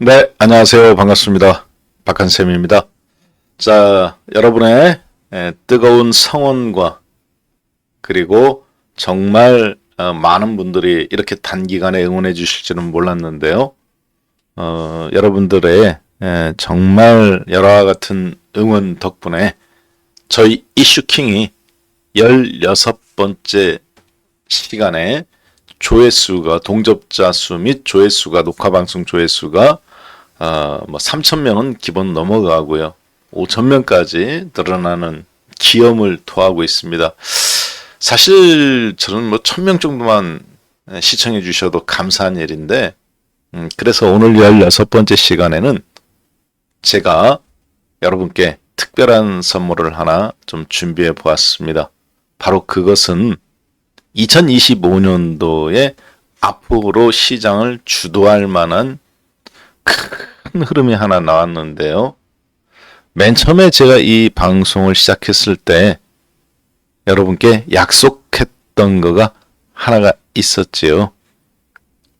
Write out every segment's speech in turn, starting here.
네, 안녕하세요. 반갑습니다. 박한쌤입니다. 자, 여러분의 뜨거운 성원과 그리고 정말 많은 분들이 이렇게 단기간에 응원해 주실지는 몰랐는데요. 여러분들의 정말 열화와 같은 응원 덕분에 저희 이슈킹이 16번째 시간에 조회수가 동접자 수 및 조회수가 녹화방송 조회수가 3,000명은 기본 넘어가고요. 5,000명까지 늘어나는 기염을 토하고 있습니다. 사실 저는 1,000명 정도만 시청해 주셔도 감사한 일인데 그래서 오늘 16번째 시간에는 제가 여러분께 특별한 선물을 하나 좀 준비해 보았습니다. 바로 그것은 2025년도에 앞으로 시장을 주도할 만한 큰 흐름이 하나 나왔는데요. 맨 처음에 제가 이 방송을 시작했을 때 여러분께 약속했던 거가 하나가 있었지요.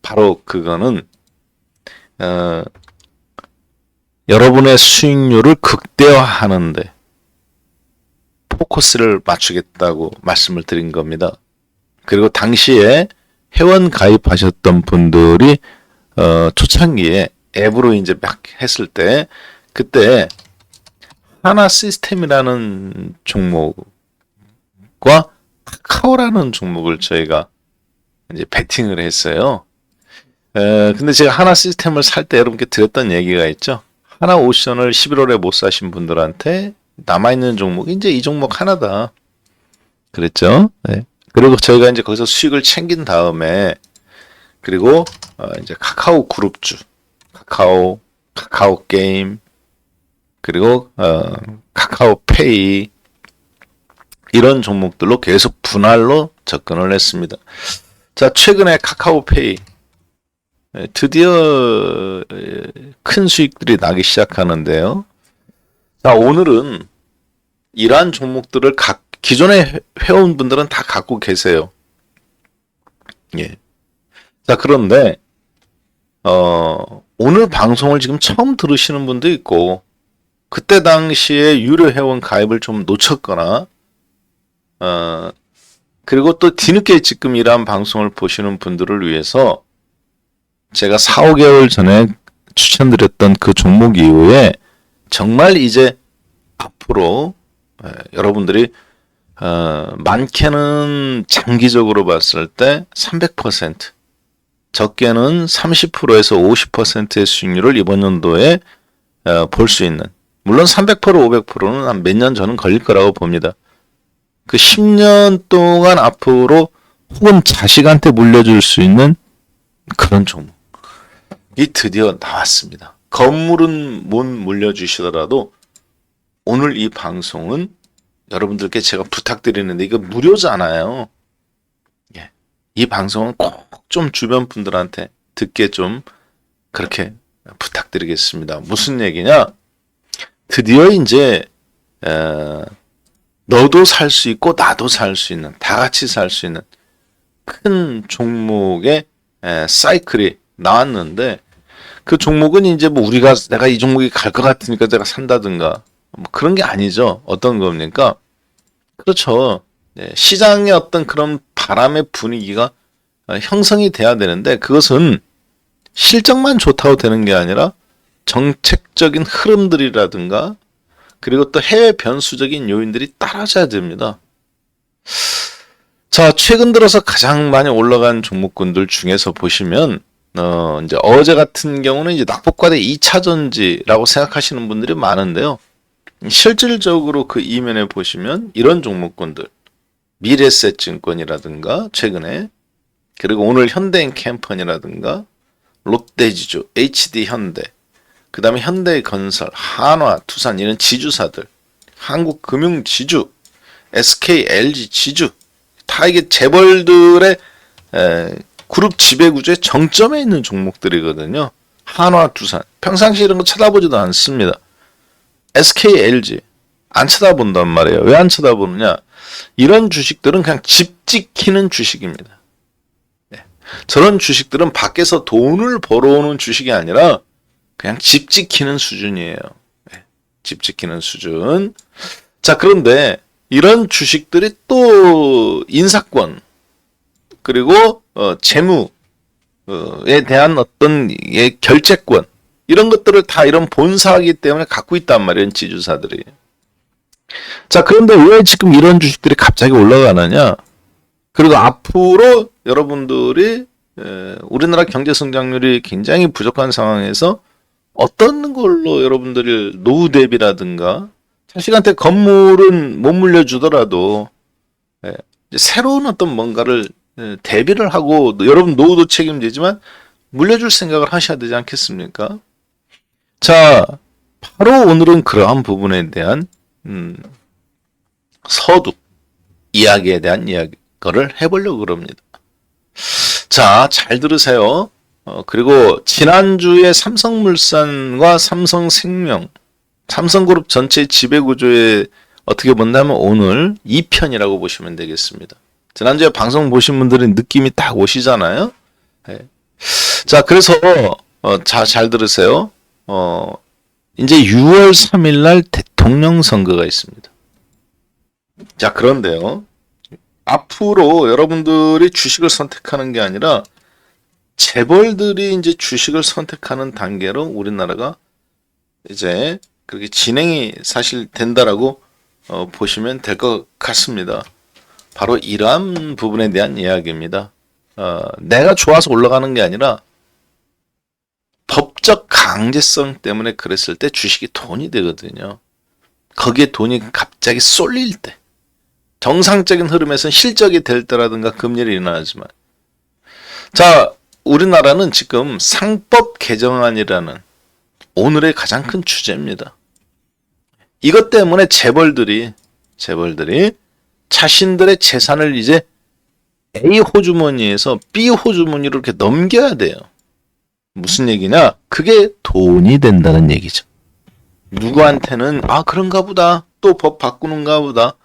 바로 그거는 여러분의 수익률을 극대화하는데 포커스를 맞추겠다고 말씀을 드린 겁니다. 그리고 당시에 회원 가입하셨던 분들이 초창기에 앱으로 이제 막 했을 때 그때 하나 시스템이라는 종목과 카카오라는 종목을 저희가 이제 베팅을 했어요. 근데 제가 하나 시스템을 살 때 여러분께 드렸던 얘기가 있죠. 하나 오션을 11월에 못 사신 분들한테 남아있는 종목이 이제 이 종목 하나다. 그랬죠. 네. 그리고 저희가 이제 거기서 수익을 챙긴 다음에 그리고 이제 카카오 그룹주, 카카오 게임, 그리고 카카오페이 이런 종목들로 계속 분할로 접근을 했습니다. 자, 최근에 카카오페이 드디어 큰 수익들이 나기 시작하는데요. 자, 오늘은 이러한 종목들을 기존의 회원분들은 다 갖고 계세요. 예. 자, 그런데 오늘 방송을 지금 처음 들으시는 분도 있고 그때 당시에 유료 회원 가입을 좀 놓쳤거나 그리고 또 뒤늦게 지금 이러한 방송을 보시는 분들을 위해서 제가 4, 5개월 전에 추천드렸던 그 종목 이후에 정말 이제 앞으로 여러분들이 많게는 장기적으로 봤을 때 300%, 적게는 30%에서 50%의 수익률을 이번 연도에 볼 수 있는, 물론 300%, 500%는 한 몇 년 저는 걸릴 거라고 봅니다. 그 10년 동안 앞으로 혹은 자식한테 물려줄 수 있는 그런 종목이 드디어 나왔습니다. 건물은 못 물려주시더라도 오늘 이 방송은 여러분들께 제가 부탁드리는데 이거 무료잖아요. 예. 이 방송은 꼭 좀 주변 분들한테 듣게 좀 그렇게 부탁드리겠습니다. 무슨 얘기냐? 드디어 이제 너도 살 수 있고 나도 살 수 있는, 다 같이 살 수 있는 큰 종목의 사이클이 나왔는데 그 종목은 이제 내가 이 종목이 갈 것 같으니까 내가 산다든가 그런 게 아니죠. 어떤 겁니까? 그렇죠. 시장의 어떤 그런 바람의 분위기가 형성이 돼야 되는데 그것은 실적만 좋다고 되는 게 아니라 정책적인 흐름들이라든가 그리고 또 해외 변수적인 요인들이 따라져야 됩니다. 자, 최근 들어서 가장 많이 올라간 종목군들 중에서 보시면 이제 어제 같은 경우는 이제 낙폭과대 2차전지라고 생각하시는 분들이 많은데요. 실질적으로 그 이면에 보시면 이런 종목군들, 미래에셋증권이라든가 최근에, 그리고 오늘 현대인캠펀이라든가 롯데지주, HD현대, 그 다음에 현대건설, 한화, 두산 이런 지주사들, 한국금융지주, SK, LG 지주 다 이게 재벌들의 그룹 지배구조의 정점에 있는 종목들이거든요. 한화, 두산 평상시 이런 거 쳐다보지도 않습니다. SK, LG 안 쳐다본단 말이에요. 왜 안 쳐다보느냐? 이런 주식들은 그냥 집 지키는 주식입니다. 저런 주식들은 밖에서 돈을 벌어오는 주식이 아니라 그냥 집 지키는 수준이에요. 네, 집 지키는 수준. 자, 그런데 이런 주식들이 또 인사권 그리고 재무에 대한 어떤 결재권 이런 것들을 다 이런 본사이기 때문에 갖고 있단 말이에요. 지주사들이. 자, 그런데 왜 지금 이런 주식들이 갑자기 올라가느냐? 그리고 앞으로 여러분들이 우리나라 경제 성장률이 굉장히 부족한 상황에서 어떤 걸로 여러분들이 노후 대비라든가 자식한테 건물은 못 물려주더라도 새로운 어떤 뭔가를 대비를 하고 여러분 노후도 책임지지만 물려줄 생각을 하셔야 되지 않겠습니까? 자, 바로 오늘은 그러한 부분에 대한 서두 이야기에 대한 이야기를 해보려고 그럽니다. 자, 잘 들으세요. 그리고 지난주에 삼성물산과 삼성생명, 삼성그룹 전체 지배구조에 어떻게 본다면 오늘 2편이라고 보시면 되겠습니다. 지난주에 방송 보신 분들은 느낌이 딱 오시잖아요. 네. 자, 그래서 잘 들으세요. 이제 6월 3일 날 대통령 선거가 있습니다. 자, 그런데요. 앞으로 여러분들이 주식을 선택하는 게 아니라 재벌들이 이제 주식을 선택하는 단계로 우리나라가 이제 그렇게 진행이 사실 된다라고 보시면 될 것 같습니다. 바로 이러한 부분에 대한 이야기입니다. 내가 좋아서 올라가는 게 아니라 법적 강제성 때문에 그랬을 때 주식이 돈이 되거든요. 거기에 돈이 갑자기 쏠릴 때, 정상적인 흐름에서는 실적이 될 때라든가 금리를 일어나지만, 자, 우리나라는 지금 상법 개정안이라는 오늘의 가장 큰 주제입니다. 이것 때문에 재벌들이 자신들의 재산을 이제 A 호주머니에서 B 호주머니로 이렇게 넘겨야 돼요. 무슨 얘기냐? 그게 돈이 된다는 얘기죠. 누구한테는 그런가 보다. 또 법 바꾸는가 보다.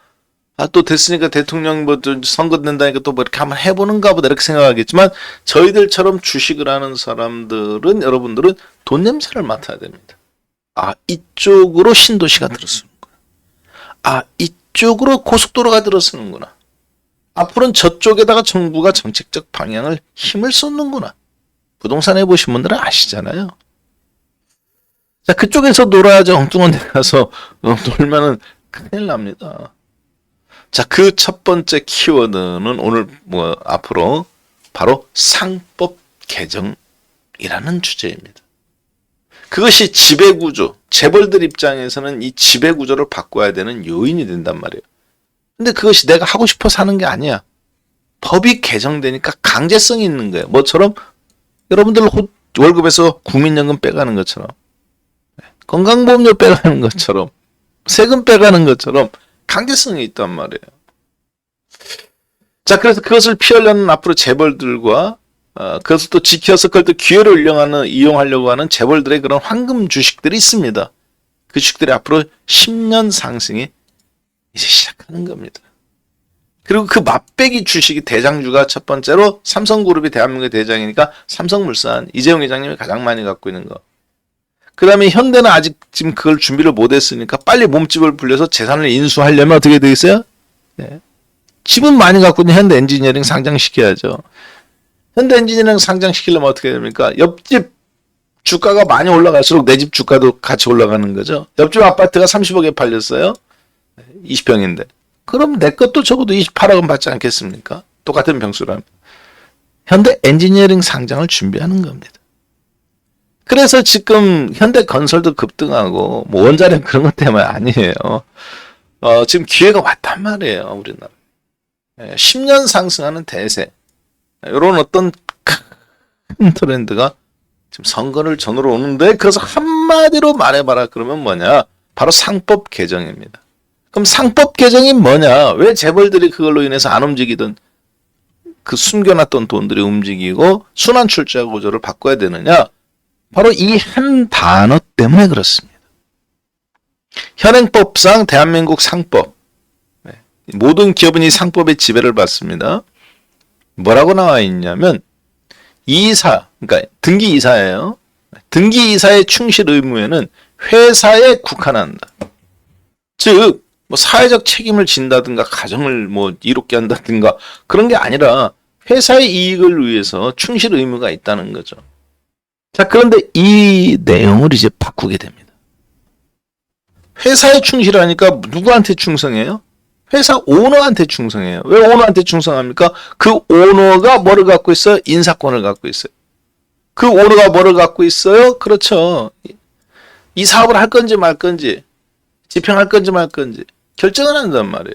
또 됐으니까 대통령 뭐 선거 된다니까 또 뭐 이렇게 한번 해보는가 보다 이렇게 생각하겠지만 저희들처럼 주식을 하는 사람들은 여러분들은 돈 냄새를 맡아야 됩니다. 이쪽으로 신도시가 들어서는구나. 이쪽으로 고속도로가 들어서는구나. 앞으로는 저쪽에다가 정부가 정책적 방향을 힘을 쏟는구나. 부동산 해보신 분들은 아시잖아요. 자, 그쪽에서 놀아야지 엉뚱한 데 가서 놀면은 큰일 납니다. 자, 그 첫 번째 키워드는 오늘 앞으로 바로 상법 개정이라는 주제입니다. 그것이 지배구조, 재벌들 입장에서는 이 지배구조를 바꿔야 되는 요인이 된단 말이에요. 근데 그것이 내가 하고 싶어서 하는 게 아니야. 법이 개정되니까 강제성이 있는 거예요. 뭐처럼 여러분들 월급에서 국민연금 빼가는 것처럼, 건강보험료 빼가는 것처럼, 세금 빼가는 것처럼 강제성이 있단 말이에요. 자, 그래서 그것을 피하려는 앞으로 재벌들과 그것을 또 지켜서 그걸 또 기회를 이용하려고 하는 재벌들의 그런 황금 주식들이 있습니다. 그 주식들이 앞으로 10년 상승이 이제 시작하는 겁니다. 그리고 그 맛배기 주식이 대장주가 첫 번째로 삼성그룹이 대한민국의 대장이니까 삼성물산, 이재용 회장님이 가장 많이 갖고 있는 거. 그 다음에 현대는 아직 지금 그걸 준비를 못했으니까 빨리 몸집을 불려서 재산을 인수하려면 어떻게 되겠어요? 네. 집은 많이 갖고 있는 현대 엔지니어링 상장시켜야죠. 현대 엔지니어링 상장시키려면 어떻게 됩니까? 옆집 주가가 많이 올라갈수록 내 집 주가도 같이 올라가는 거죠. 옆집 아파트가 30억에 팔렸어요. 20평인데. 그럼 내 것도 적어도 28억은 받지 않겠습니까? 똑같은 평수라면. 현대 엔지니어링 상장을 준비하는 겁니다. 그래서 지금 현대 건설도 급등하고 뭐 원자력 그런 것 때문에 아니에요. 지금 기회가 왔단 말이에요. 우리나라. 10년 상승하는 대세. 이런 어떤 큰 트렌드가 지금 선거를 전후로 오는데 그래서 한마디로 말해봐라 그러면 뭐냐? 바로 상법 개정입니다. 그럼 상법 개정이 뭐냐? 왜 재벌들이 그걸로 인해서 안 움직이던 그 숨겨놨던 돈들이 움직이고 순환 출자 구조를 바꿔야 되느냐? 바로 이 한 단어 때문에 그렇습니다. 현행법상 대한민국 상법, 모든 기업은 이 상법의 지배를 받습니다. 뭐라고 나와 있냐면 이사, 그러니까 등기 이사예요. 등기이사의 충실 의무에는 회사에 국한한다. 즉, 뭐 사회적 책임을 진다든가 가정을 뭐 이롭게 한다든가 그런 게 아니라 회사의 이익을 위해서 충실 의무가 있다는 거죠. 자, 그런데 이 내용을 이제 바꾸게 됩니다. 회사에 충실하니까 누구한테 충성해요? 회사 오너한테 충성해요. 왜 오너한테 충성합니까? 그 오너가 뭐를 갖고 있어요? 인사권을 갖고 있어요. 그 오너가 뭐를 갖고 있어요? 그렇죠. 이 사업을 할 건지 말 건지, 집행할 건지 말 건지 결정을 한단 말이에요.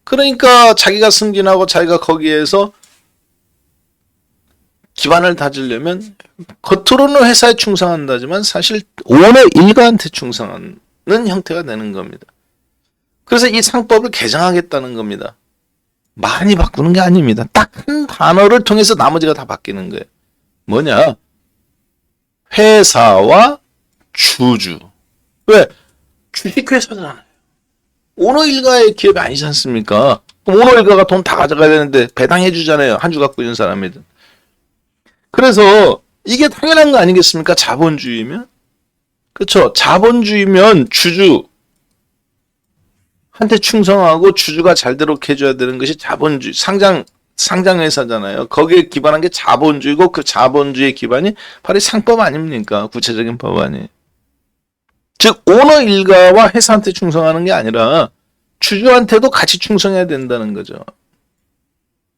그러니까 자기가 승진하고 자기가 거기에서 기반을 다지려면 겉으로는 회사에 충성한다지만 사실 오너 일가한테 충성하는 형태가 되는 겁니다. 그래서 이 상법을 개정하겠다는 겁니다. 많이 바꾸는 게 아닙니다. 딱 한 단어를 통해서 나머지가 다 바뀌는 거예요. 뭐냐? 회사와 주주. 왜? 주식회사잖아요. 오너 일가의 기업이 아니지 않습니까? 그럼 오너 일가가 돈 다 가져가야 되는데 배당해 주잖아요. 한 주 갖고 있는 사람이든. 그래서 이게 당연한 거 아니겠습니까? 자본주의면. 그렇죠. 자본주의면 주주 한테 충성하고 주주가 잘 되도록 해줘야 되는 것이 자본주의, 상장회사잖아요. 거기에 기반한 게 자본주의고 그 자본주의의 기반이 바로 상법 아닙니까? 구체적인 법안이. 즉, 오너 일가와 회사한테 충성하는 게 아니라 주주한테도 같이 충성해야 된다는 거죠.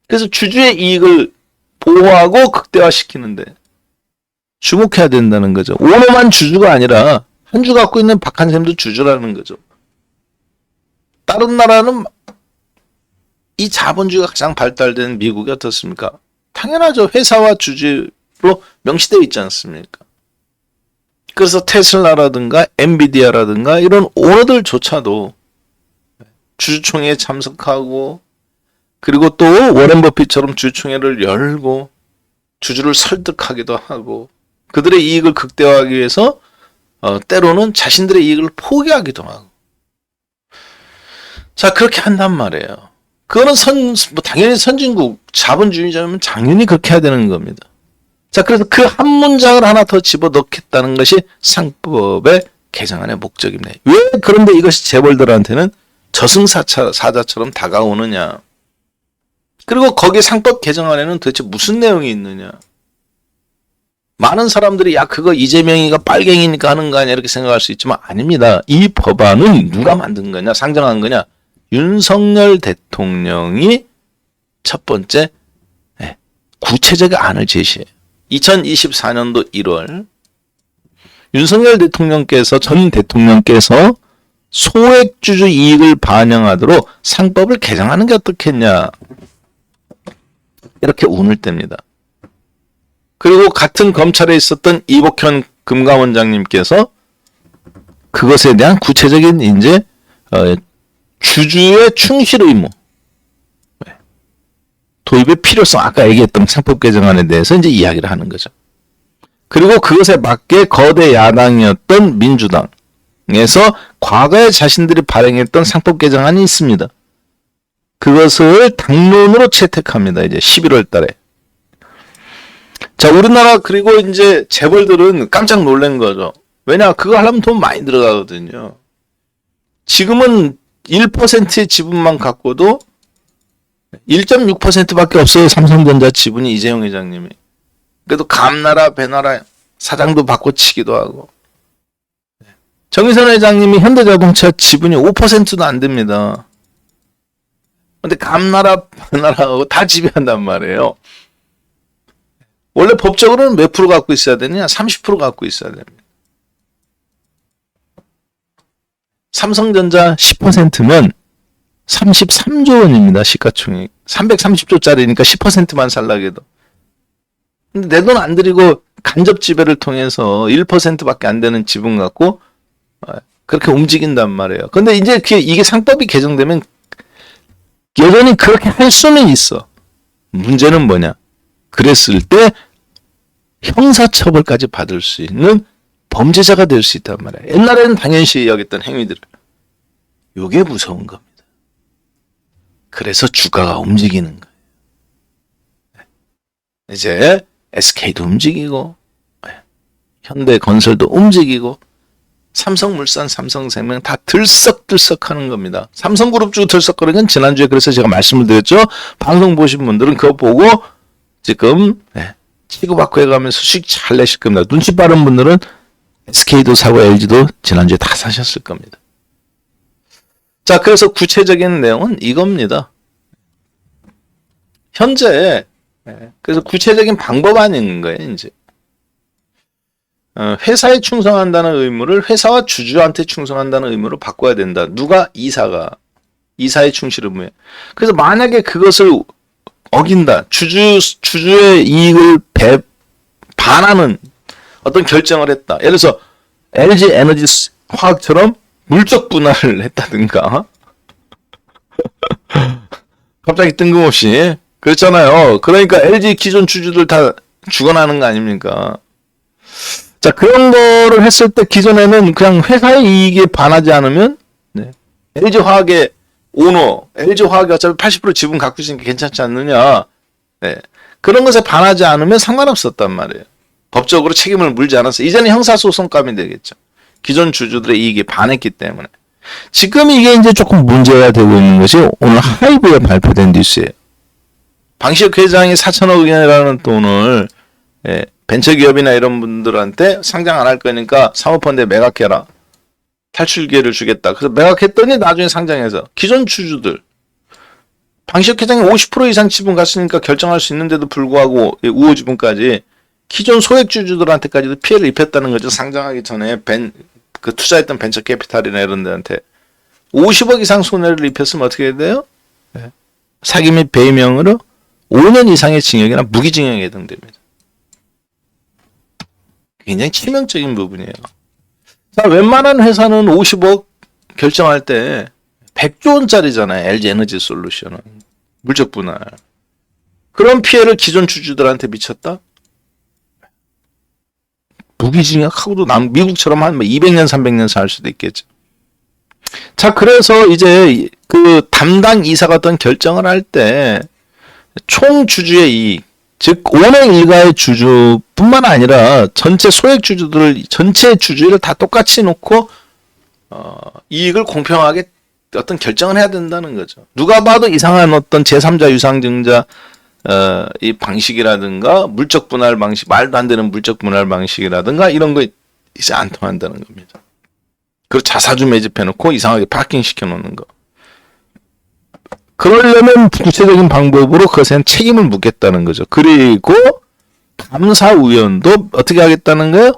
그래서 주주의 이익을 보호하고 극대화시키는데 주목해야 된다는 거죠. 오너만 주주가 아니라 한 주 갖고 있는 박한샘도 주주라는 거죠. 다른 나라는 이 자본주의가 가장 발달된 미국이 어떻습니까? 당연하죠. 회사와 주주로 명시되어 있지 않습니까? 그래서 테슬라라든가 엔비디아라든가 이런 오너들조차도 주주총회에 참석하고 그리고 또 워렌 버핏처럼 주주총회를 열고 주주를 설득하기도 하고 그들의 이익을 극대화하기 위해서 때로는 자신들의 이익을 포기하기도 하고 자 그렇게 한단 말이에요. 그거는 뭐 당연히 선진국 자본주의자면 당연히 그렇게 해야 되는 겁니다. 자 그래서 그 한 문장을 하나 더 집어넣겠다는 것이 상법의 개정안의 목적입니다. 왜 그런데 이것이 재벌들한테는 저승사자처럼 다가오느냐. 그리고 거기에 상법 개정안에는 도대체 무슨 내용이 있느냐. 많은 사람들이 야 그거 이재명이가 빨갱이니까 하는 거 아니야 이렇게 생각할 수 있지만 아닙니다. 이 법안은 누가 만든 거냐 상정한 거냐. 윤석열 대통령이 첫 번째 구체적 안을 제시해요. 2024년도 1월 윤석열 대통령께서 전 대통령께서 소액주주 이익을 반영하도록 상법을 개정하는 게 어떻겠냐. 이렇게 운을 뗍니다. 그리고 같은 검찰에 있었던 이복현 금감원장님께서 그것에 대한 구체적인 이제 주주의 충실 의무 도입의 필요성 아까 얘기했던 상법 개정안에 대해서 이제 이야기를 하는 거죠. 그리고 그것에 맞게 거대 야당이었던 민주당에서 과거에 자신들이 발행했던 상법 개정안이 있습니다. 그것을 당론으로 채택합니다. 이제 11월 달에. 자, 우리나라 그리고 이제 재벌들은 깜짝 놀란 거죠. 왜냐? 그거 하려면 돈 많이 들어가거든요. 지금은 1%의 지분만 갖고도 1.6%밖에 없어요. 삼성전자 지분이 이재용 회장님이. 그래도 감나라 배나라 사장도 바꿔치기도 하고. 정의선 회장님이 현대자동차 지분이 5%도 안 됩니다. 근데 감나라 배나라하고 다 지배한단 말이에요. 원래 법적으로는 몇 프로 갖고 있어야 되느냐? 30% 갖고 있어야 됩니다. 삼성전자 10%면 33조 원입니다. 시가총액. 330조짜리니까 10%만 살라게도. 근데 내 돈 안 들이고 간접 지배를 통해서 1%밖에 안 되는 지분 갖고 그렇게 움직인단 말이에요. 근데 이제 이게 상법이 개정되면 여전히 그렇게 할 수는 있어. 문제는 뭐냐? 그랬을 때 형사처벌까지 받을 수 있는 범죄자가 될 수 있단 말이에요. 옛날에는 당연시 여겼던 행위들을. 요게 무서운 겁니다. 그래서 주가가 움직이는 거예요. 이제 SK도 움직이고 현대건설도 움직이고 삼성물산, 삼성생명 다 들썩들썩하는 겁니다. 삼성그룹 주고 들썩거리는 건 지난주에 그래서 제가 말씀을 드렸죠. 방송 보신 분들은 그거 보고 지금 치고받고 해가면서 수익 잘 내실 겁니다. 눈치 빠른 분들은 SK도 사고 LG도 지난주에 다 사셨을 겁니다. 자, 그래서 구체적인 내용은 이겁니다. 현재 그래서 구체적인 방법 아닌 거예요, 이제. 회사에 충성한다는 의무를 회사와 주주한테 충성한다는 의무로 바꿔야 된다. 누가? 이사가. 이사의 충실 의무에. 그래서 만약에 그것을 어긴다. 주주의 이익을 반하는 어떤 결정을 했다. 예를 들어서 LG 에너지 화학처럼 물적 분할을 했다든가. 갑자기 뜬금없이. 그렇잖아요. 그러니까 LG 기존 주주들 다 죽어나는 거 아닙니까? 자, 그런 거를 했을 때 기존에는 그냥 회사의 이익에 반하지 않으면 LG화학의 오너, LG화학이 어차피 80% 지분 갖고 있으니까 괜찮지 않느냐. 그런 것에 반하지 않으면 상관없었단 말이에요. 법적으로 책임을 물지 않았어. 이제는 형사소송감이 되겠죠. 기존 주주들의 이익에 반했기 때문에. 지금 이게 이제 조금 문제가 되고 있는 것이 오늘 하이브에 발표된 뉴스예요. 방시혁 회장이 4천억 원이라는 돈을 벤처기업이나 이런 분들한테 상장 안 할 거니까 사모펀드에 매각해라. 탈출 기회를 주겠다. 그래서 매각했더니 나중에 상장해서 기존 주주들 방시혁 회장이 50% 이상 지분 갔으니까 결정할 수 있는데도 불구하고 우호 지분까지 기존 소액 주주들한테까지도 피해를 입혔다는 거죠. 상장하기 전에 그 투자했던 벤처 캐피탈이나 이런 데한테 50억 이상 손해를 입혔으면 어떻게 해야 돼요? 사기 및 배임형으로 5년 이상의 징역이나 무기징역에 해당됩니다. 굉장히 치명적인 부분이에요. 자, 웬만한 회사는 50억 결정할 때 100조 원짜리잖아요. LG 에너지 솔루션은. 물적 분할. 그런 피해를 기존 주주들한테 미쳤다? 무기징역하고도 미국처럼 한 200년, 300년 살 수도 있겠죠. 자, 그래서 이제 그 담당 이사가 어떤 결정을 할 때 총 주주의 이익, 즉 오너 일가의 주주뿐만 아니라 전체 소액 주주들을 전체 주주를 다 똑같이 놓고 이익을 공평하게 어떤 결정을 해야 된다는 거죠. 누가 봐도 이상한 어떤 제3자 유상증자 이 방식이라든가 물적 분할 방식, 말도 안 되는 물적 분할 방식이라든가 이런 거 이제 안 통한다는 겁니다. 그리고 자사주 매집해놓고 이상하게 파킹 시켜놓는 거. 그러려면 구체적인 방법으로 그것에 책임을 묻겠다는 거죠. 그리고 감사위원도 어떻게 하겠다는 거예요?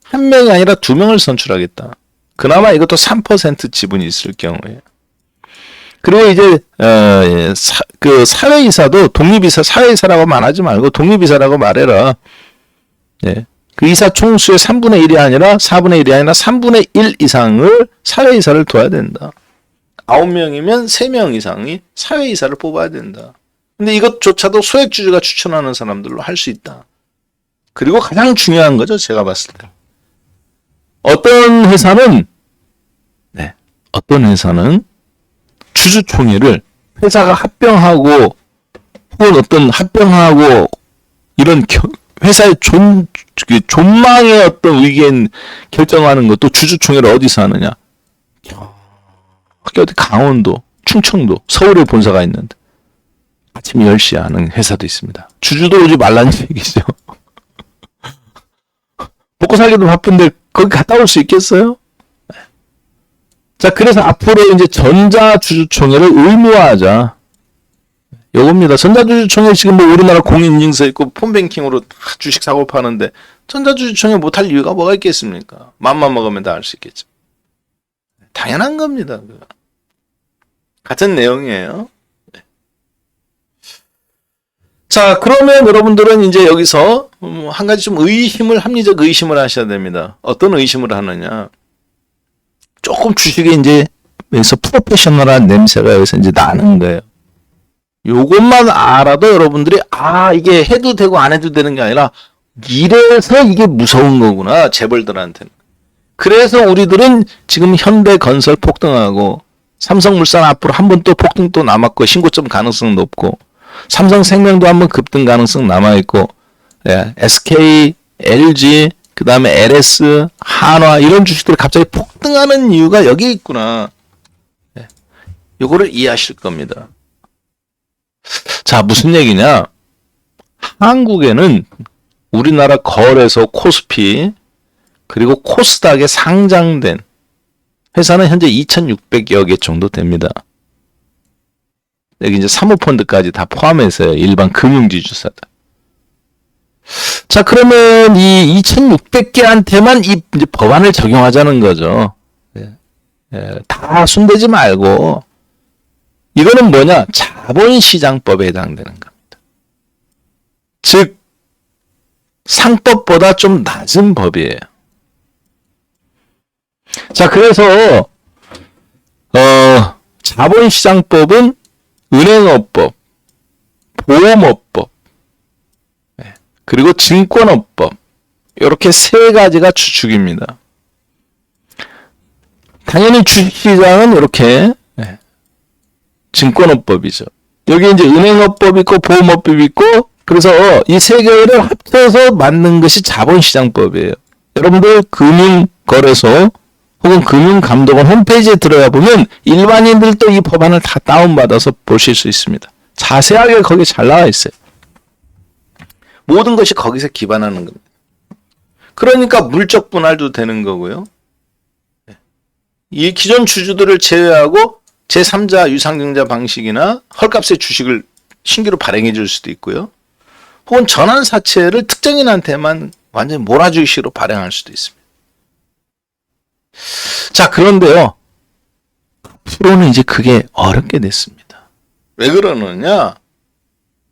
한 명이 아니라 2명을 선출하겠다. 그나마 이것도 3% 지분이 있을 경우에. 그리고 이제 그 사회이사도 독립이사, 사회이사라고 말하지 말고 독립이사라고 말해라. 그 이사 총수의 3분의 1이 아니라 4분의 1이 아니라 3분의 1 이상을 사회이사를 둬야 된다. 9명이면 3명 이상이 사회이사를 뽑아야 된다. 근데 이것조차도 소액주주가 추천하는 사람들로 할 수 있다. 그리고 가장 중요한 거죠. 제가 봤을 때. 어떤 회사는 주주총회를 회사가 합병하고 혹은 어떤 합병하고 이런 회사의 존망의 어떤 의견 결정하는 것도 주주총회를 어디서 하느냐. 어디 강원도, 충청도, 서울에 본사가 있는데 아침 10시에 하는 회사도 있습니다. 주주도 오지 말라는 얘기죠. 먹고 살기도 바쁜데 거기 갔다 올 수 있겠어요? 자, 그래서 앞으로 이제 전자주주총회를 의무화하자. 요겁니다. 전자주주총회 지금 뭐 우리나라 공인인증서 있고 폰뱅킹으로 주식 사고 파는데 전자주주총회 못할 이유가 뭐가 있겠습니까? 맘만 먹으면 다 할 수 있겠죠. 당연한 겁니다. 같은 내용이에요. 자, 그러면 여러분들은 이제 여기서 한 가지 좀 합리적 의심을 하셔야 됩니다. 어떤 의심을 하느냐. 조금 주식에 이제 여기서 프로페셔널한 냄새가 여기서 이제 나는 거예요. 요것만 알아도 여러분들이 이게 해도 되고 안 해도 되는 게 아니라 이래서 이게 무서운 거구나. 재벌들한테는. 그래서 우리들은 지금 현대건설 폭등하고 삼성물산 앞으로 한 번 또 폭등 또 남았고 신고점 가능성 높고 삼성생명도 한 번 급등 가능성 남아있고 SK, LG 그 다음에 LS, 한화 이런 주식들이 갑자기 폭등하는 이유가 여기 있구나. 요거를 이해하실 겁니다. 자, 무슨 얘기냐? 한국에는 우리나라 거래소 코스피 그리고 코스닥에 상장된 회사는 현재 2,600여 개 정도 됩니다. 여기 이제 사모펀드까지 다 포함해서요. 일반 금융지주사들. 자, 그러면 이 2,600개한테만 이 이제 법안을 적용하자는 거죠. 다 순대지 말고 이거는 뭐냐? 자본시장법에 해당되는 겁니다. 즉 상법보다 좀 낮은 법이에요. 자, 그래서 자본시장법은 은행업법, 보험업법, 그리고 증권업법 이렇게 세 가지가 주축입니다. 당연히 주식시장은 이렇게 증권업법이죠. 여기 이제 은행업법이 있고 보험업법이 있고 그래서 이 세 개를 합쳐서 만든 것이 자본시장법이에요. 여러분들 금융거래소 혹은 금융감독원 홈페이지에 들어가 보면 일반인들도 이 법안을 다 다운받아서 보실 수 있습니다. 자세하게 거기 잘 나와 있어요. 모든 것이 거기서 기반하는 겁니다. 그러니까 물적 분할도 되는 거고요. 이 기존 주주들을 제외하고 제3자 유상증자 방식이나 헐값의 주식을 신규로 발행해 줄 수도 있고요. 혹은 전환사채를 특정인한테만 완전히 몰아주기식으로 발행할 수도 있습니다. 자, 그런데요. 앞으로는 이제 그게 어렵게 됐습니다. 왜 그러느냐?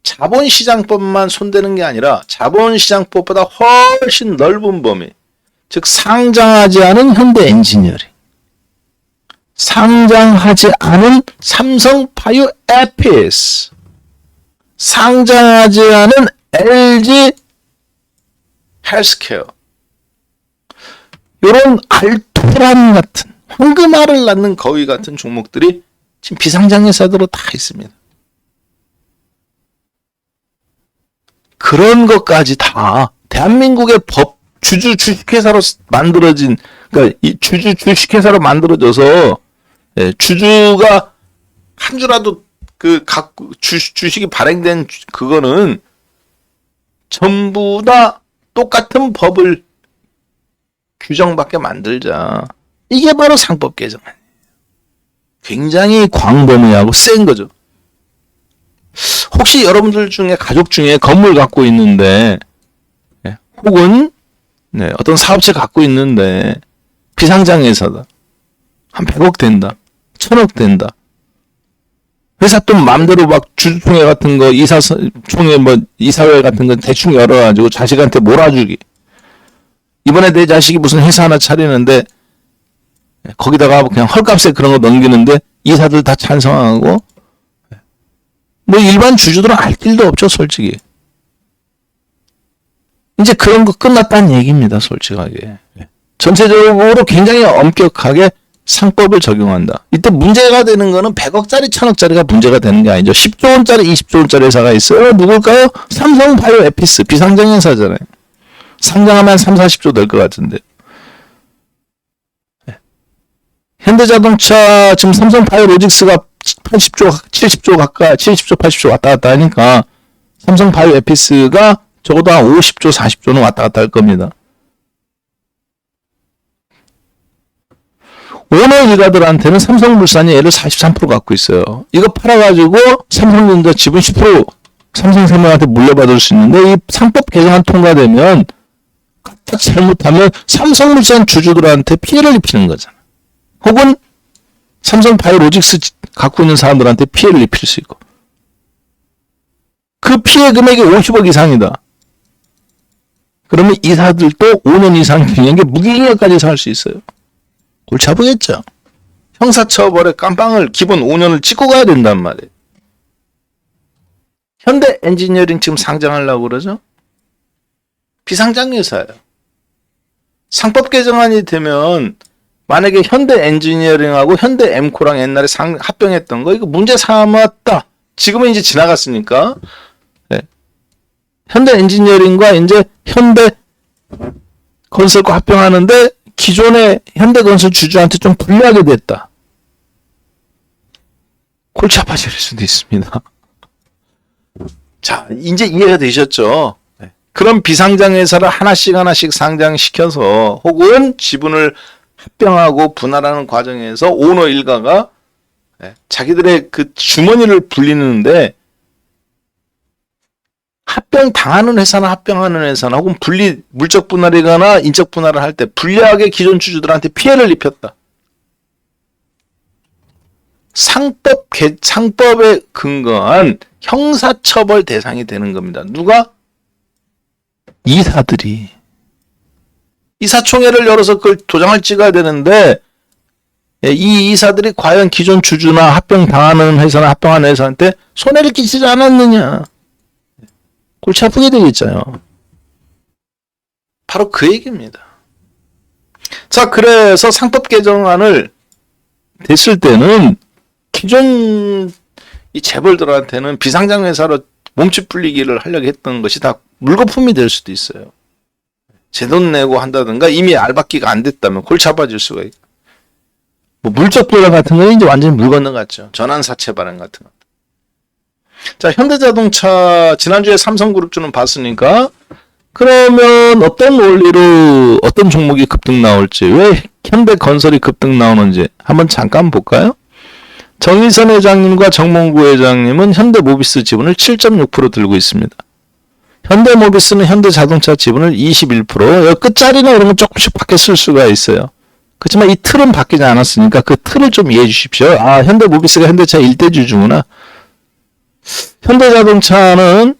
자본시장법만 손대는 게 아니라 자본시장법보다 훨씬 넓은 범위, 즉 상장하지 않은 현대엔지니어링, 상장하지 않은 삼성바이오에피스, 상장하지 않은 LG 헬스케어, 이런 알토란 같은 황금알을 낳는 거위 같은 종목들이 지금 비상장회사들로 다 있습니다. 그런 것까지 다 대한민국의 법 주주 주식회사로 만들어진, 그러니까 이 주주 주식회사로 만들어져서 주주가 한 주라도 그 각 주식이 발행된 그거는 전부 다 똑같은 법을 규정받게 만들자. 이게 바로 상법 개정. 굉장히 광범위하고 센 거죠. 혹시 여러분들 중에 가족 중에 건물 갖고 있는데 혹은 어떤 사업체 갖고 있는데 비상장회사다. 한 100억 된다. 1000억 된다. 회사 또 마음대로 막 주주총회 같은 거, 이사총회 뭐 이사회 같은 거 대충 열어가지고 자식한테 몰아주기. 이번에 내 자식이 무슨 회사 하나 차리는데 거기다가 그냥 헐값에 그런 거 넘기는데 이사들 다 찬성하고 뭐 일반 주주들은 알 길도 없죠, 솔직히. 이제 그런 거 끝났다는 얘기입니다, 솔직하게. 전체적으로 굉장히 엄격하게 상법을 적용한다. 이때 문제가 되는 거는 100억짜리, 1000억짜리가 문제가 되는 게 아니죠. 10조 원짜리, 20조 원짜리 회사가 있어요. 누굴까요? 삼성바이오에피스, 비상장회사잖아요. 상장하면 3, 40조 될 것 같은데. 현대자동차 지금 삼성바이오로직스가 80조, 70조 가까이, 70조, 80조 왔다 갔다 하니까 삼성바이오에피스가 적어도 한 50조, 40조는 왔다 갔다 할 겁니다. 오너 일가들한테는 삼성물산이 얘를 43% 갖고 있어요. 이거 팔아가지고 삼성전자 지분 10% 삼성생명한테 물려받을 수 있는데 이 상법 개정안 통과되면 잘못하면 삼성물산 주주들한테 피해를 입히는 거잖아. 혹은 삼성바이오로직스 갖고 있는 사람들한테 피해를 입힐 수 있고. 그 피해 금액이 50억 이상이다. 그러면 이사들도 5년 이상 경영에 무기징역까지 살 수 있어요. 골치 아프겠죠. 형사처벌에 깜빵을 기본 5년을 찍고 가야 된단 말이에요. 현대엔지니어링 지금 상장하려고 그러죠? 비상장회사예요. 상법 개정안이 되면 만약에 현대엔지니어링하고 현대엠코랑 옛날에 합병했던 거 이거 문제 삼았다. 지금은 이제 지나갔으니까 현대엔지니어링과 이제 현대 현대건설과 합병하는데 기존의 현대건설 주주한테 좀 불리하게 됐다. 골치 아파질 수도 있습니다. 자, 이제 이해가 되셨죠? 그런 비상장 회사를 하나씩 상장시켜서 혹은 지분을 합병하고 분할하는 과정에서 오너 일가가 자기들의 그 주머니를 불리는데 합병 당하는 회사나 합병하는 회사나 혹은 분리 물적 분할이거나 인적 분할을 할 때 불리하게 기존 주주들한테 피해를 입혔다. 상법에 근거한 형사처벌 대상이 되는 겁니다. 누가? 이사들이. 이사총회를 열어서 그걸 도장을 찍어야 되는데 이 이사들이 과연 기존 주주나 합병 당하는 회사나 합병하는 회사한테 손해를 끼치지 않았느냐. 골치 아프게 되겠죠. 바로 그 얘기입니다. 자, 그래서 상법 개정안을 됐을 때는 기존 이 재벌들한테는 비상장 회사로 몸집 불리기를 하려고 했던 것이 다 물거품이 될 수도 있어요. 제 돈 내고 한다든가 이미 알박기가 안 됐다면 골치 아파질 수가 있고. 뭐 물적 분할 같은 건 이제 완전히 물 건너갔죠. 전환사채 발행 같은 거. 자, 현대자동차 지난주에 삼성그룹주는 봤으니까 그러면 어떤 원리로 어떤 종목이 급등 나올지 왜 현대건설이 급등 나오는지 한번 잠깐 볼까요? 정의선 회장님과 정몽구 회장님은 현대모비스 지분을 7.6% 들고 있습니다. 현대모비스는 현대자동차 지분을 21%, 끝자리나 이런 건 조금씩 바뀌었을 수가 있어요. 그렇지만 이 틀은 바뀌지 않았으니까 그 틀을 좀 이해해 주십시오. 아, 현대모비스가 현대차 1대주주구나. 현대자동차는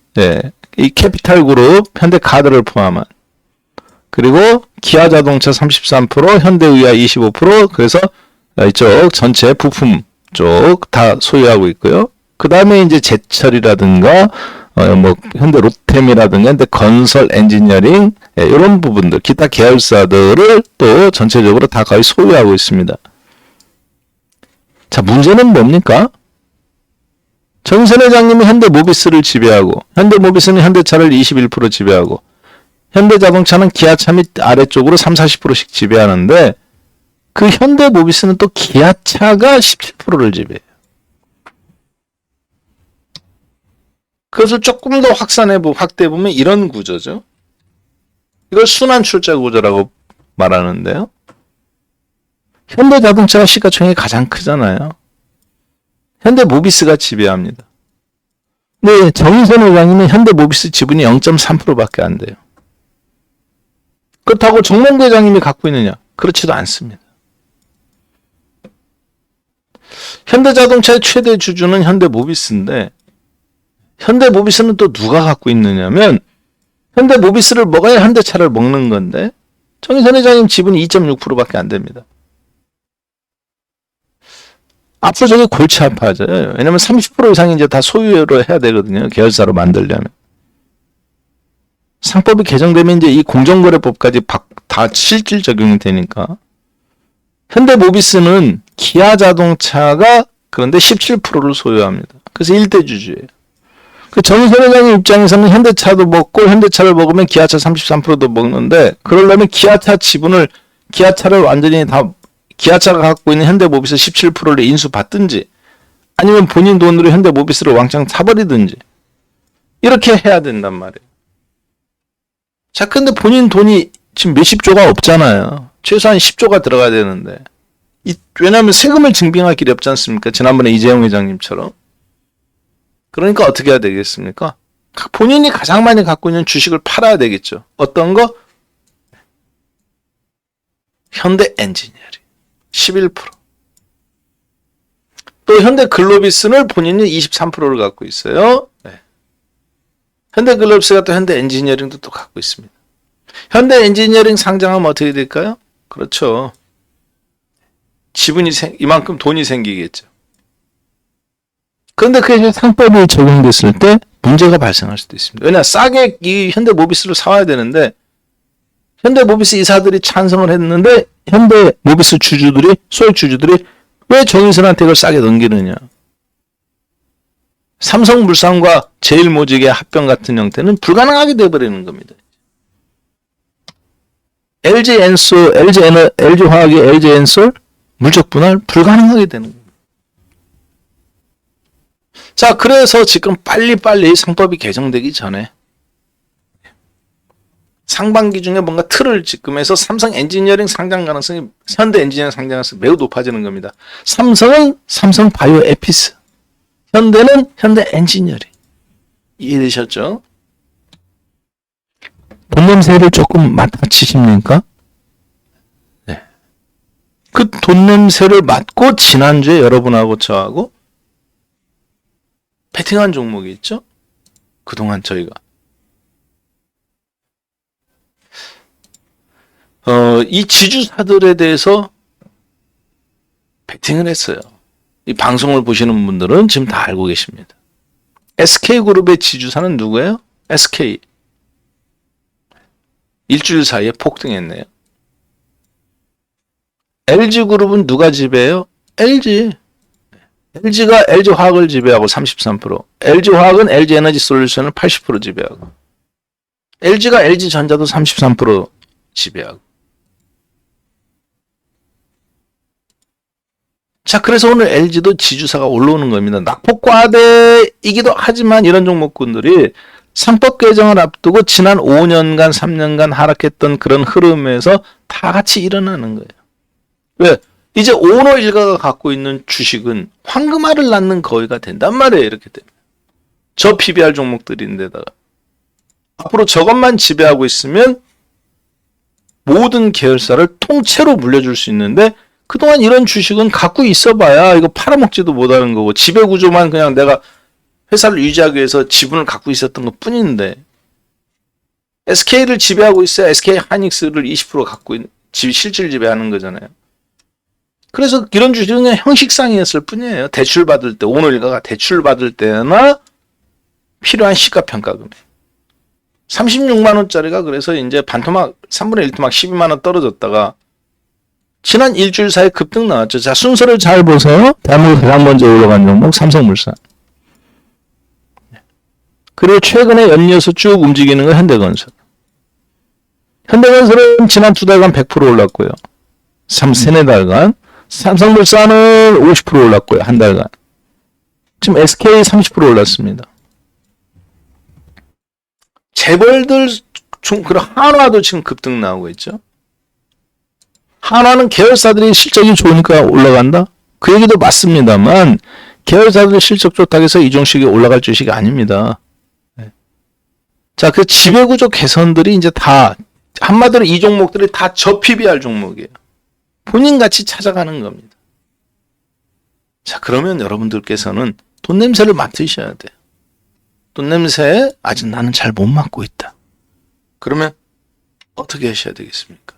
이 캐피탈그룹, 현대카드를 포함한 그리고 기아자동차 33%, 현대의야 25%, 그래서 이쪽 전체 부품 쪽 다 소유하고 있고요. 그 다음에 이제 제철이라든가 뭐 현대 로템이라든가 현대 건설 엔지니어링 이런 부분들 기타 계열사들을 또 전체적으로 다 거의 소유하고 있습니다. 자, 문제는 뭡니까? 정의선 회장님이 현대모비스를 지배하고 현대모비스는 현대차를 21% 지배하고 현대자동차는 기아차 및 아래쪽으로 30-40%씩 지배하는데 그 현대모비스는 또 기아차가 17%를 지배해요. 그것을 조금 더 확대해보면 이런 구조죠. 이걸 순환출자 구조라고 말하는데요. 현대자동차가 시가총액이 가장 크잖아요. 현대모비스가 지배합니다. 네, 정의선 회장님은 현대모비스 지분이 0.3%밖에 안 돼요. 그렇다고 정몽구 회장님이 갖고 있느냐? 그렇지도 않습니다. 현대자동차의 최대 주주는 현대모비스인데 현대모비스는 또 누가 갖고 있느냐면 현대모비스를 먹어야 현대차를 먹는 건데 정의선 회장님 지분이 2.6%밖에 안 됩니다. 앞으로 저게 골치 아파져요. 왜냐면 30% 이상이 이제 다 소유로 해야 되거든요. 계열사로 만들려면. 상법이 개정되면 이제 이 공정거래법까지 다 실질 적용이 되니까. 현대모비스는 기아자동차가 그런데 17%를 소유합니다. 그래서 1대주주예요. 그 정의선 회장님 입장에서는 현대차도 먹고 현대차를 먹으면 기아차 33%도 먹는데 그러려면 기아차를 완전히 다 기아차가 갖고 있는 현대모비스 17%를 인수받든지 아니면 본인 돈으로 현대모비스를 왕창 사버리든지 이렇게 해야 된단 말이에요. 자, 근데 본인 돈이 지금 몇십 조가 없잖아요. 최소한 10조가 들어가야 되는데 왜냐하면 세금을 증빙할 길이 없지 않습니까? 지난번에 이재용 회장님처럼. 그러니까 어떻게 해야 되겠습니까? 본인이 가장 많이 갖고 있는 주식을 팔아야 되겠죠. 어떤 거? 현대 엔지니어링 11%. 또 현대글로비스는 본인이 23%를 갖고 있어요. 네. 현대글로비스가 또 현대 엔지니어링도 또 갖고 있습니다. 현대 엔지니어링 상장하면 어떻게 될까요? 그렇죠. 지분이 이만큼 돈이 생기겠죠. 그런데 그게 상법이 적용됐을 때 문제가 발생할 수도 있습니다. 왜냐, 싸게 이 현대모비스를 사와야 되는데 현대모비스 이사들이 찬성을 했는데 현대모비스 소액 주주들이 왜 정의선한테 이걸 싸게 넘기느냐. 삼성물산과 제일모직의 합병 같은 형태는 불가능하게 돼버리는 겁니다. LG엔솔, LG화학이 LG엔솔 물적 분할 불가능하게 되는 겁니다. 자, 그래서 지금 빨리빨리 상법이 개정되기 전에 상반기 중에 뭔가 틀을 지금해서 삼성 엔지니어링 상장 가능성이 현대 엔지니어링 상장 가능성이 매우 높아지는 겁니다. 삼성은 삼성 바이오 에피스, 현대는 현대 엔지니어링. 이해되셨죠? 돈 냄새를 조금 맡아치십니까? 네. 그 돈 냄새를 맡고 지난주에 여러분하고 저하고 배팅한 종목이 있죠? 그동안 저희가 이 지주사들에 대해서 배팅을 했어요. 이 방송을 보시는 분들은 지금 다 알고 계십니다. SK그룹의 지주사는 누구예요? SK. 일주일 사이에 폭등했네요. LG그룹은 누가 지배해요? LG. LG가 LG화학을 지배하고 33%, LG화학은 LG에너지솔루션을 80% 지배하고, LG가 LG전자도 33% 지배하고. 자, 그래서 오늘 LG도 지주사가 올라오는 겁니다. 낙폭과대이기도 하지만 이런 종목군들이 상법 개정을 앞두고 지난 5년간, 3년간 하락했던 그런 흐름에서 다 같이 일어나는 거예요. 왜? 이제 오너 일가가 갖고 있는 주식은 황금알을 낳는 거위가 된단 말이에요. 이렇게 되면. 저 PBR 종목들인데다가 앞으로 저것만 지배하고 있으면 모든 계열사를 통째로 물려줄 수 있는데 그동안 이런 주식은 갖고 있어봐야 이거 팔아먹지도 못하는 거고 지배구조만 그냥 내가 회사를 유지하기 위해서 지분을 갖고 있었던 것 뿐인데 SK를 지배하고 있어야 SK 하이닉스를 20% 갖고 있는 실질 지배하는 거잖아요. 그래서 이런 주식은 그냥 형식상이었을 뿐이에요. 대출 받을 때, 오너일가가 대출 받을 때나 필요한 시가평가금이. 36만 원짜리가 그래서 이제 반토막 3분의 1토막 12만 원 떨어졌다가 지난 일주일 사이에 급등 나왔죠. 자, 순서를 잘 보세요. 대한민국 가장 먼저 올라간 종목 삼성물산. 그리고 최근에 연이어서 쭉 움직이는 건 현대건설. 현대건설은 지난 2달간 100% 올랐고요. 3-4달간. 삼성물산은 50% 올랐고요. 한 달간. 지금 SK 30% 올랐습니다. 재벌들 그런 한화도 지금 급등 나오고 있죠. 한화는 계열사들이 실적이 좋으니까 올라간다? 그 얘기도 맞습니다만 계열사들 실적 좋다고 해서 이 종식이 올라갈 주식이 아닙니다. 자, 그 지배구조 개선들이 이제 다 한마디로 이 종목들이 다 저 PBR 종목이에요. 본인같이 찾아가는 겁니다. 자, 그러면 여러분들께서는 돈 냄새를 맡으셔야 돼요. 돈 냄새 아직 나는 잘 못 맡고 있다. 그러면 어떻게 하셔야 되겠습니까?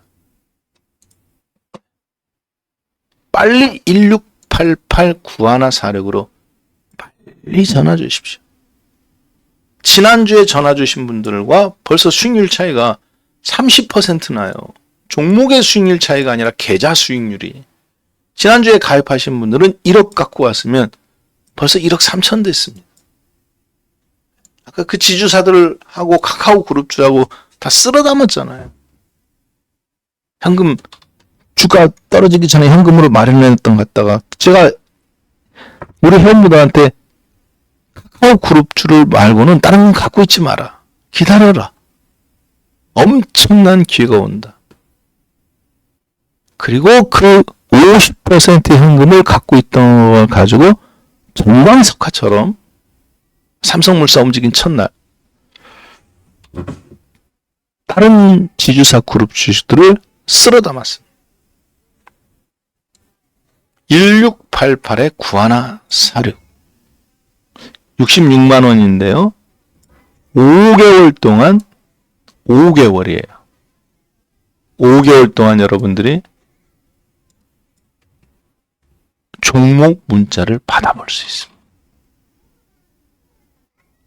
빨리 1688-9146으로 빨리 전화 주십시오. 지난주에 전화 주신 분들과 벌써 수익률 차이가 30% 나요. 종목의 수익률 차이가 아니라 계좌 수익률이. 지난주에 가입하신 분들은 1억 갖고 왔으면 벌써 1억 3천 됐습니다. 아까 그 지주사들하고 카카오 그룹주하고 다 쓸어 담았잖아요. 현금 주가 떨어지기 전에 현금으로 마련했던 것 같다가 제가 우리 회원분들한테 카카오 그룹주를 말고는 다른 건 갖고 있지 마라. 기다려라. 엄청난 기회가 온다. 그리고 그 50% 현금을 갖고 있던 걸 가지고 정광석화처럼 삼성물산 움직인 첫날 다른 지주사 그룹 주식들을 쓸어 담았습니다. 1688-9146 66만 원인데요. 5개월 동안 5개월이에요. 5개월 동안 여러분들이 종목 문자를 받아볼 수 있습니다.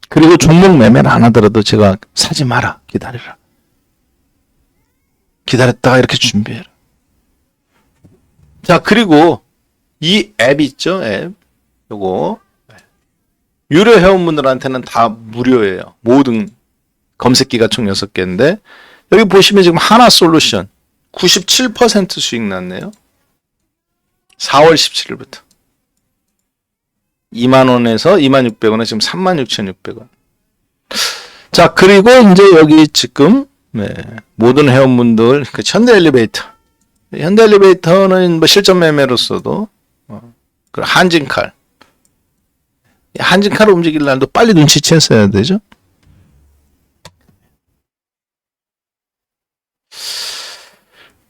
그리고 종목 매매를 안 하더라도 제가 사지 마라. 기다려라. 기다렸다가 이렇게 준비해라. 자, 그리고 이 앱 있죠? 앱. 요거 유료 회원분들한테는 다 무료예요. 모든 검색기가 총 6개인데 여기 보시면 지금 하나솔루션 97% 수익 났네요. 4월 17일부터. 2만원에서 26,600원에 지금 36,600원. 자, 그리고 이제 여기 지금, 모든 회원분들, 그 현대엘리베이터. 현대엘리베이터는 뭐 실전 매매로서도, 그 한진칼. 한진칼을 움직일 날도 빨리 눈치챘어야 되죠.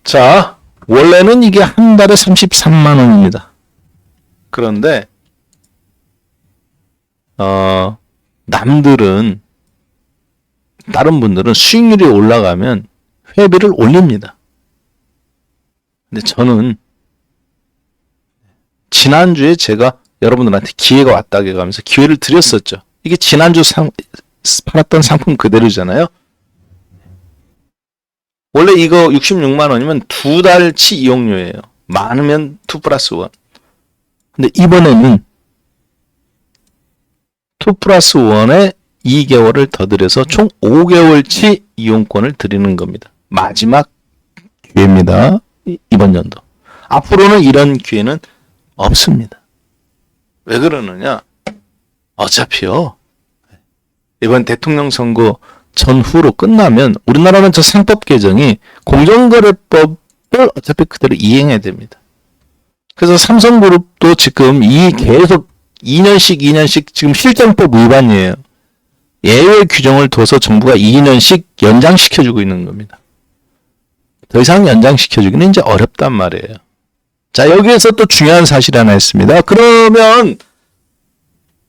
자, 원래는 이게 한 달에 33만원입니다. 그런데, 남들은, 다른 분들은 수익률이 올라가면 회비를 올립니다. 근데 저는, 지난주에 제가 여러분들한테 기회가 왔다고 해가면서 기회를 드렸었죠. 이게 지난주 팔았던 상품 그대로잖아요. 원래 이거 66만원이면 2달치 이용료예요. 많으면 2 플러스 1. 근데 이번에는 2 플러스 1에 2개월을 더 들여서 총 5개월치 이용권을 드리는 겁니다. 마지막 기회입니다. 이번 연도. 앞으로는 이런 기회는 없습니다. 왜 그러느냐? 어차피요. 이번 대통령 선거 전후로 끝나면 우리나라는 저 상법 개정이 공정거래법을 어차피 그대로 이행해야 됩니다. 그래서 삼성그룹도 지금 이 계속 2년씩 지금 실정법 위반이에요. 예외 규정을 둬서 정부가 2년씩 연장시켜주고 있는 겁니다. 더 이상 연장시켜주기는 이제 어렵단 말이에요. 자, 여기에서 또 중요한 사실이 하나 있습니다. 그러면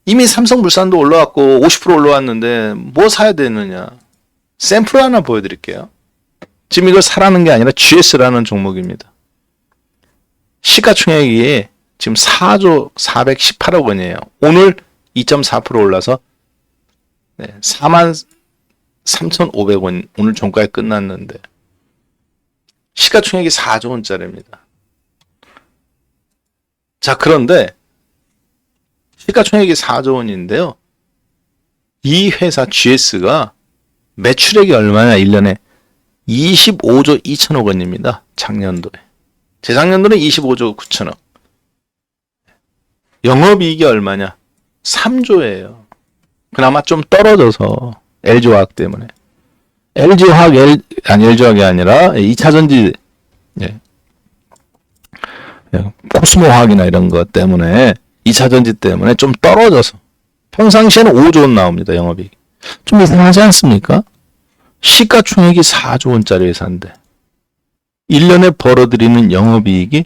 이미 삼성물산도 올라왔고 50% 올라왔는데 뭐 사야 되느냐. 샘플 하나 보여드릴게요. 지금 이걸 사라는 게 아니라 GS라는 종목입니다. 시가총액이 지금 4조 418억 원이에요. 오늘 2.4% 올라서 43,500원 오늘 종가에 끝났는데 시가총액이 4조 원짜리입니다. 자, 그런데 시가총액이 4조 원인데요. 이 회사 GS가 매출액이 얼마냐? 1년에 25조 2천억 원입니다. 작년도에. 재작년도는 25조 9천억. 영업이익이 얼마냐? 3조예요. 그나마 좀 떨어져서 LG화학 때문에. LG화학이 아니라 2차전지 코스모화학이나 이런 것 때문에 2차전지 때문에 좀 떨어져서 평상시에는 5조 원 나옵니다. 영업이익. 좀 이상하지 않습니까? 시가총액이 4조 원짜리 회사인데 1년에 벌어들이는 영업이익이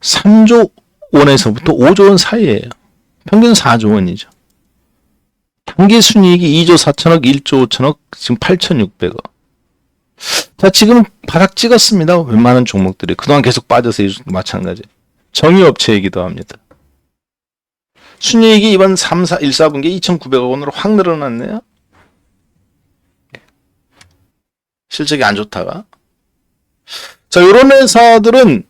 3조 원에서부터 5조 원 사이예요. 평균 4조 원이죠. 당기순이익이 2조 4천억, 1조 5천억, 지금 8,600억. 자, 지금 바닥 찍었습니다. 웬만한 종목들이. 그동안 계속 빠져서 마찬가지. 정유업체이기도 합니다. 순이익이 이번 1, 4분기에 2,900억 원으로 확 늘어났네요. 실적이 안 좋다가. 자, 이런 회사들은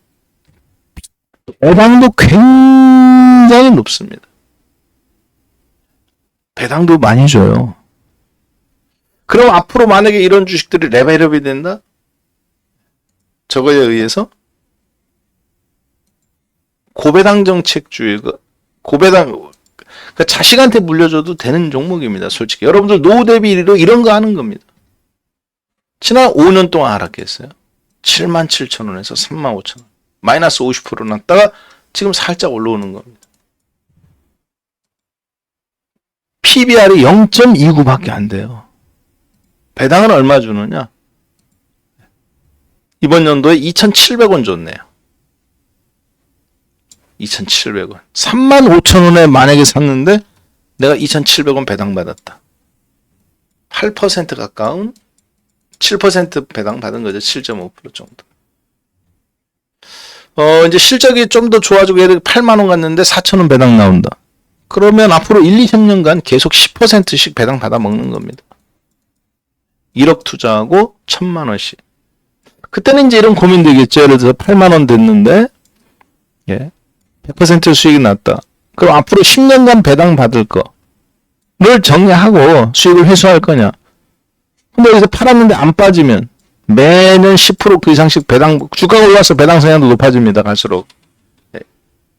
배당도 굉장히 높습니다. 배당도 많이 줘요. 그럼 앞으로 만약에 이런 주식들이 레벨업이 된다? 저거에 의해서 고배당 정책주의가 그러니까 자식한테 물려줘도 되는 종목입니다. 솔직히 여러분들 노후 대비로 이런 거 하는 겁니다. 지난 5년 동안 하락했어요. 77,000원에서 35,000원. 마이너스 50% 났다가 지금 살짝 올라오는 겁니다. PBR이 0.29밖에 안 돼요. 배당은 얼마 주느냐? 이번 연도에 2,700원 줬네요. 2,700원. 35,000원에 만약에 샀는데 내가 2,700원 배당 받았다. 8% 가까운 7% 배당 받은 거죠. 7.5% 정도. 이제 실적이 좀 더 좋아지고 예를 8만 원 갔는데 4,000원 배당 나온다. 그러면 앞으로 1, 2, 3년간 계속 10%씩 배당 받아 먹는 겁니다. 1억 투자하고 1,000만 원씩. 그때는 이제 이런 고민 되겠죠. 예를 들어서 8만 원 됐는데 100% 수익이 났다. 그럼 앞으로 10년간 배당 받을 거를 정리하고 수익을 회수할 거냐. 근데 여기서 팔았는데 안 빠지면 매년 10%그 이상씩 배당, 주가가 올라서 배당 성향도 높아집니다. 갈수록.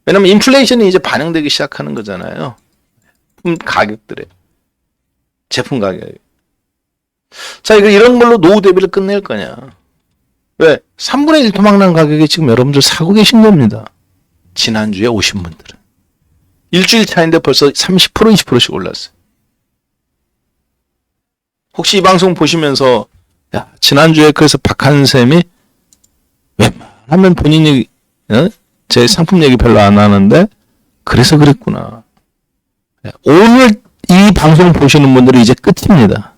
왜냐면 인플레이션이 이제 반영되기 시작하는 거잖아요. 가격들에. 제품 가격에. 자, 이런 걸로 노후 대비를 끝낼 거냐. 왜? 3분의 1 토막난 가격에 지금 여러분들 사고 계신 겁니다. 지난주에 오신 분들은. 일주일 차인데 벌써 30% 20%씩 올랐어요. 혹시 이 방송 보시면서 야, 지난주에 그래서 박한샘이 웬만하면 본인 얘기, 제 상품 얘기 별로 안 하는데 그래서 그랬구나. 오늘 이 방송 보시는 분들이 이제 끝입니다.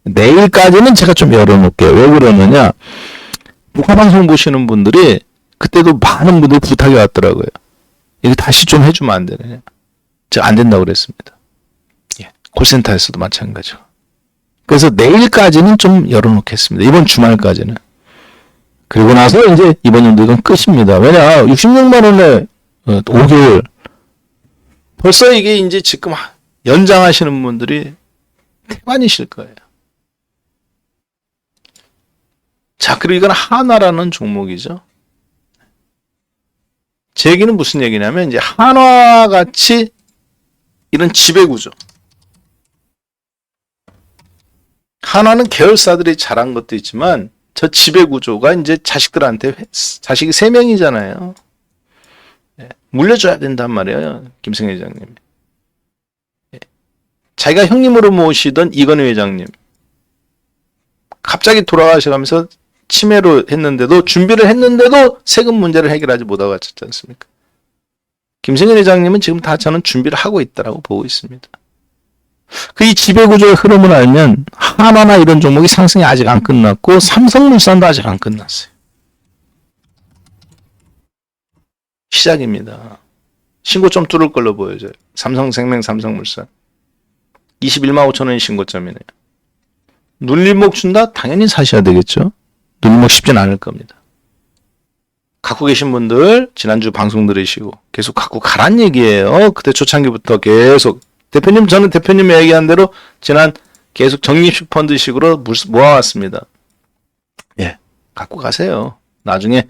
내일까지는 제가 좀 열어놓을게요. 왜 그러느냐. 녹화방송 보시는 분들이 그때도 많은 분들이 부탁이 왔더라고요. 이거 다시 좀 해주면 안 되느냐. 제가 안 된다고 그랬습니다. 예, 콜센터에서도 마찬가지고. 그래서 내일까지는 좀 열어놓겠습니다. 이번 주말까지는. 그리고 나서 이제 이번 연도는 끝입니다. 왜냐, 66만 원에 5개월. 벌써 이게 이제 지금 연장하시는 분들이 태반이실 거예요. 자, 그리고 이건 한화라는 종목이죠. 제 얘기는 무슨 얘기냐면, 이제 한화같이 이런 지배구조. 한화는 계열사들이 잘한 것도 있지만, 저 지배구조가 이제 자식들한테, 자식이 3명이잖아요. 물려줘야 된단 말이에요. 김승 회장님. 자기가 형님으로 모시던 이건희 회장님. 갑자기 돌아가셔가면서 치매로 했는데도, 준비를 했는데도 세금 문제를 해결하지 못하고 갔지 않습니까? 김승현 회장님은 지금 다 저는 준비를 하고 있다고 보고 있습니다. 그 이 지배구조의 흐름을 알면 하나나 이런 종목이 상승이 아직 안 끝났고 삼성물산도 아직 안 끝났어요. 시작입니다. 신고점 뚫을 걸로 보여져요. 삼성생명, 삼성물산. 21만 5천 원이 신고점이네요. 눌림목 준다? 당연히 사셔야 되겠죠. 눌림목 쉽진 않을 겁니다. 갖고 계신 분들 지난주 방송 들으시고 계속 갖고 가란 얘기예요. 그때 초창기부터 계속 대표님, 저는 대표님이 얘기한 대로 지난 계속 적립식 펀드식으로 모아왔습니다. 예, 갖고 가세요. 나중에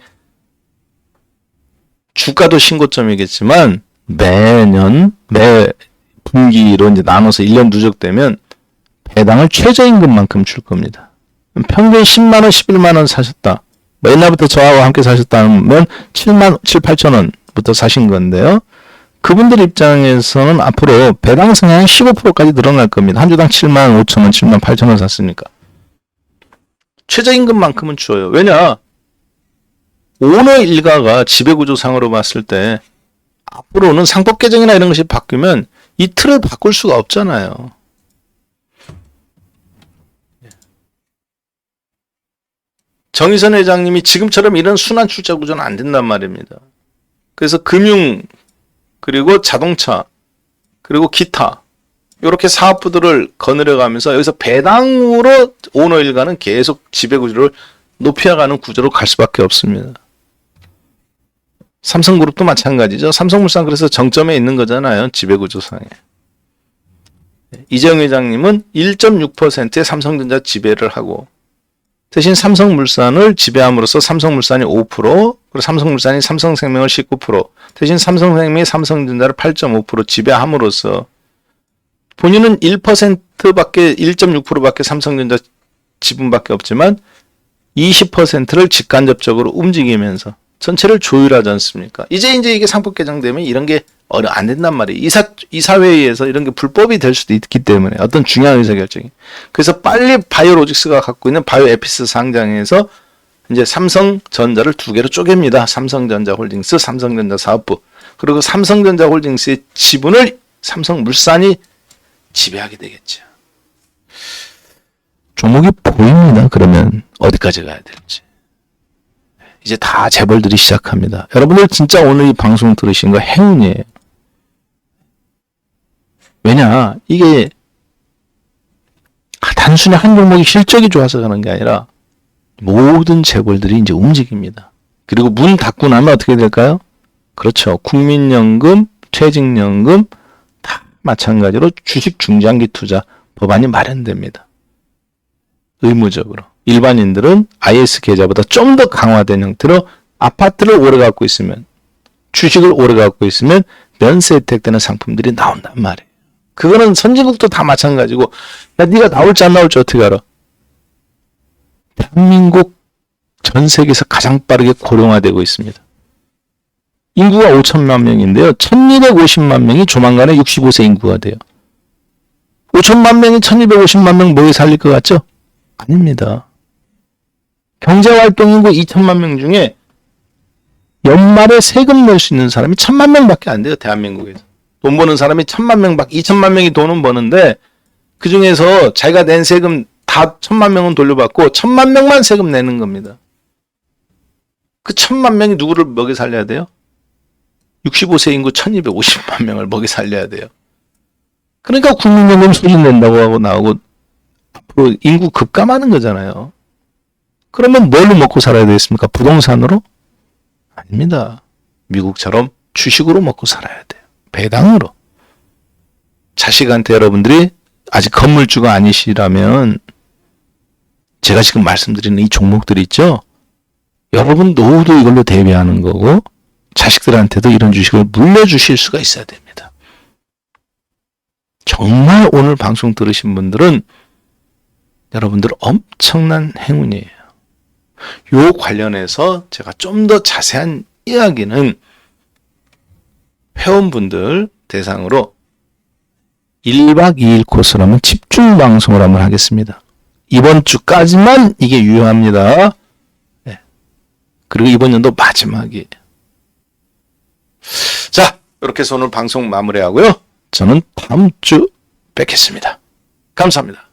주가도 신고점이겠지만 매년 매 분기로 이제 나눠서 1년 누적되면 배당을 최저임금만큼 줄 겁니다. 평균 10만 원, 11만 원 사셨다. 옛날부터 저하고 함께 사셨다면 7만 7, 8천 원부터 사신 건데요. 그분들 입장에서는 앞으로 배당 성향이 15%까지 늘어날 겁니다. 한 주당 7만 5천 원, 7만 8천 원 샀으니까. 최저임금만큼은 줘요. 왜냐? 오너 일가가 지배구조상으로 봤을 때 앞으로는 상법 개정이나 이런 것이 바뀌면 이 틀을 바꿀 수가 없잖아요. 정의선 회장님이 지금처럼 이런 순환 출자 구조는 안 된단 말입니다. 그래서 금융, 그리고 자동차, 그리고 기타 이렇게 사업부들을 거느려가면서 여기서 배당으로 오너 일가는 계속 지배구조를 높여가는 구조로 갈 수밖에 없습니다. 삼성그룹도 마찬가지죠. 삼성물산 그래서 정점에 있는 거잖아요. 지배구조상에. 이재용 회장님은 1.6%의 삼성전자 지배를 하고 대신 삼성물산을 지배함으로써 삼성물산이 5%, 그리고 삼성물산이 삼성생명을 19%, 대신 삼성생명이 삼성전자를 8.5% 지배함으로써 본인은 1%밖에 1.6%밖에 삼성전자 지분밖에 없지만 20%를 직간접적으로 움직이면서 전체를 조율하지 않습니까? 이제 이게 상법 개정되면 이런 게 안 된단 말이에요. 이사회의에서 이런 게 불법이 될 수도 있기 때문에 어떤 중요한 의사결정이. 그래서 빨리 바이오로직스가 갖고 있는 바이오에피스 상장에서 이제 삼성전자를 2개로 쪼갭니다. 삼성전자 홀딩스, 삼성전자 사업부. 그리고 삼성전자 홀딩스의 지분을 삼성물산이 지배하게 되겠죠. 종목이 보입니다. 그러면 어디까지 가야 될지. 이제 다 재벌들이 시작합니다. 여러분들 진짜 오늘 이 방송 들으신 거 행운이에요. 왜냐, 이게 단순히 한 종목이 실적이 좋아서 가는 게 아니라 모든 재벌들이 이제 움직입니다. 그리고 문 닫고 나면 어떻게 될까요? 그렇죠. 국민연금, 퇴직연금 다 마찬가지로 주식 중장기 투자 법안이 마련됩니다. 의무적으로. 일반인들은 IS 계좌보다 좀 더 강화된 형태로 아파트를 오래 갖고 있으면, 주식을 오래 갖고 있으면 면세 혜택되는 상품들이 나온단 말이에요. 그거는 선진국도 다 마찬가지고, 야, 네가 나올지 안 나올지 어떻게 알아? 대한민국 전 세계에서 가장 빠르게 고령화되고 있습니다. 인구가 5천만 명인데요. 1250만 명이 조만간에 65세 인구가 돼요. 5천만 명이 1250만 명 뭐에 살릴 것 같죠? 아닙니다. 경제활동 인구 2천만 명 중에 연말에 세금 낼 수 있는 사람이 1,000만 명밖에 안 돼요. 대한민국에서. 돈 버는 사람이 1,000만 명밖에, 2천만 명이 돈은 버는데 그 중에서 자기가 낸 세금 다 1,000만 명은 돌려받고 1,000만 명만 세금 내는 겁니다. 그 1,000만 명이 누구를 먹여 살려야 돼요? 65세 인구 1,250만 명을 먹여 살려야 돼요. 그러니까 국민연금 소진된다고 하고 나오고 앞으로 인구 급감하는 거잖아요. 그러면 뭘로 먹고 살아야 되겠습니까? 부동산으로? 아닙니다. 미국처럼 주식으로 먹고 살아야 돼요. 배당으로. 자식한테 여러분들이 아직 건물주가 아니시라면 제가 지금 말씀드리는 이 종목들이 있죠? 여러분 노후도 이걸로 대비하는 거고 자식들한테도 이런 주식을 물려주실 수가 있어야 됩니다. 정말 오늘 방송 들으신 분들은 여러분들 엄청난 행운이에요. 요 관련해서 제가 좀 더 자세한 이야기는 회원분들 대상으로 1박 2일 코스로 한번 집중 방송을 한번 하겠습니다. 이번 주까지만 이게 유효합니다. 네. 그리고 이번 연도 마지막이에요. 자, 이렇게 해서 오늘 방송 마무리하고요. 저는 다음 주 뵙겠습니다. 감사합니다.